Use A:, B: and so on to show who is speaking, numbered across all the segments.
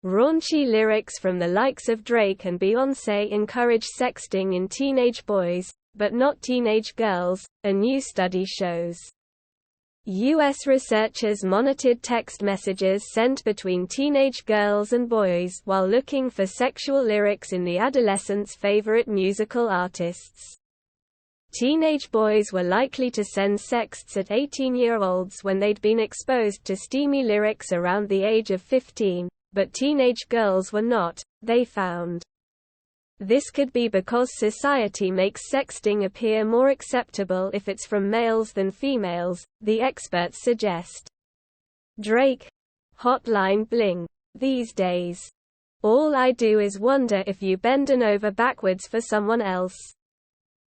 A: Raunchy lyrics from the likes of Drake and Beyoncé encourage sexting in teenage boys, but not teenage girls, a new study shows. U.S. researchers monitored text messages sent between teenage girls and boys while looking for sexual lyrics in the adolescents' favorite musical artists. Teenage boys were likely to send sexts at 18-year-olds when they'd been exposed to steamy lyrics around the age of 15, but teenage girls were not, they found. This could be because society makes sexting appear more acceptable if it's from males than females, the experts suggest. Drake. Hotline bling. These days. All I do is wonder if you bending over backwards for someone else.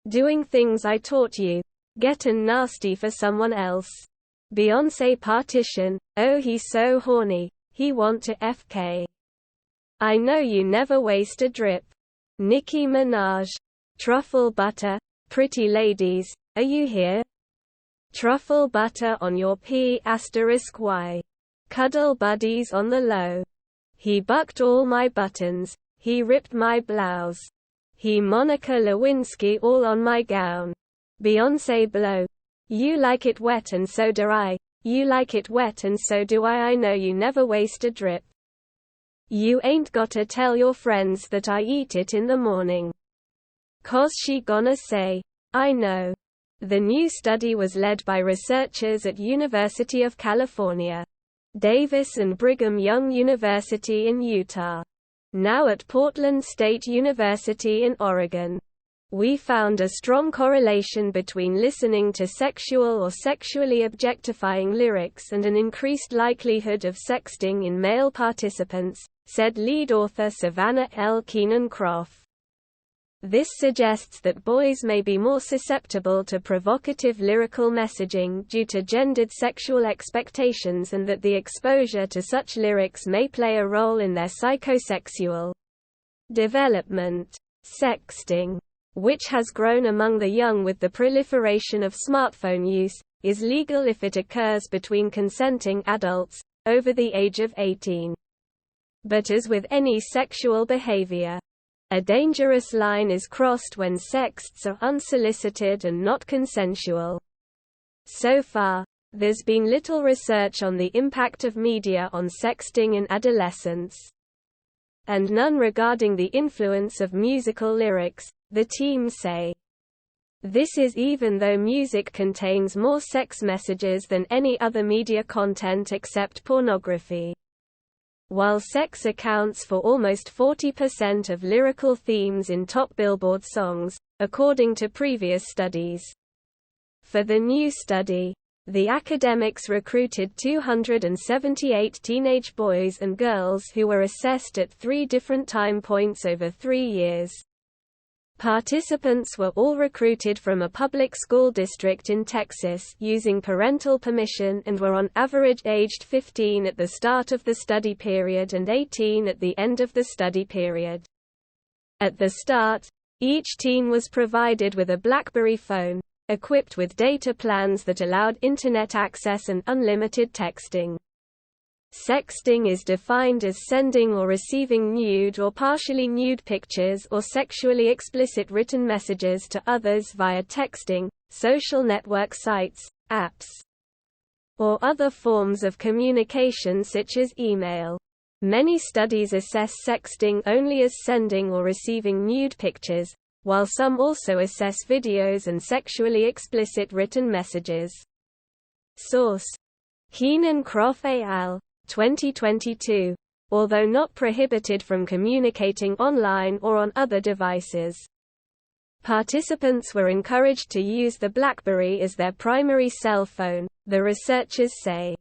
A: Doing things I taught you. Getting nasty for someone else. Beyoncé partition. Oh, he's so horny. He want to FK. I know you never waste a drip. Nicki Minaj. Truffle butter. Pretty ladies, are you here? Truffle butter on your P*Y. Cuddle buddies on the low. He bucked all my buttons. He ripped my blouse. He Monica Lewinsky all on my gown. Beyoncé blow. You like it wet and so do I. You like it wet and so do I know you never waste a drip. You ain't gotta tell your friends that I eat it in the morning. 'Cause she gonna say, I know. The new study was led by researchers at University of California, Davis and Brigham Young University in Utah. Now at Portland State University in Oregon. We found a strong correlation between listening to sexual or sexually objectifying lyrics and an increased likelihood of sexting in male participants, said lead author Savannah L. Keenan-Croft. This suggests that boys may be more susceptible to provocative lyrical messaging due to gendered sexual expectations and that the exposure to such lyrics may play a role in their psychosexual development. Sexting, which has grown among the young with the proliferation of smartphone use, is legal if it occurs between consenting adults, over the age of 18. But as with any sexual behavior, a dangerous line is crossed when sexts are unsolicited and not consensual. So far, there's been little research on the impact of media on sexting in adolescence, and none regarding the influence of musical lyrics, the team say. This is even though music contains more sex messages than any other media content except pornography. While sex accounts for almost 40% of lyrical themes in top Billboard songs, according to previous studies. For the new study, the academics recruited 278 teenage boys and girls who were assessed at 3 different time points over 3 years. Participants were all recruited from a public school district in Texas using parental permission and were on average aged 15 at the start of the study period and 18 at the end of the study period. At the start, each teen was provided with a BlackBerry phone, equipped with data plans that allowed internet access and unlimited texting. Sexting is defined as sending or receiving nude or partially nude pictures or sexually explicit written messages to others via texting, social network sites, apps, or other forms of communication such as email. Many studies assess sexting only as sending or receiving nude pictures, while some also assess videos and sexually explicit written messages. Source: Keenan-Croft et al. 2022. Although not prohibited from communicating online or on other devices, participants were encouraged to use the BlackBerry as their primary cell phone, the researchers say.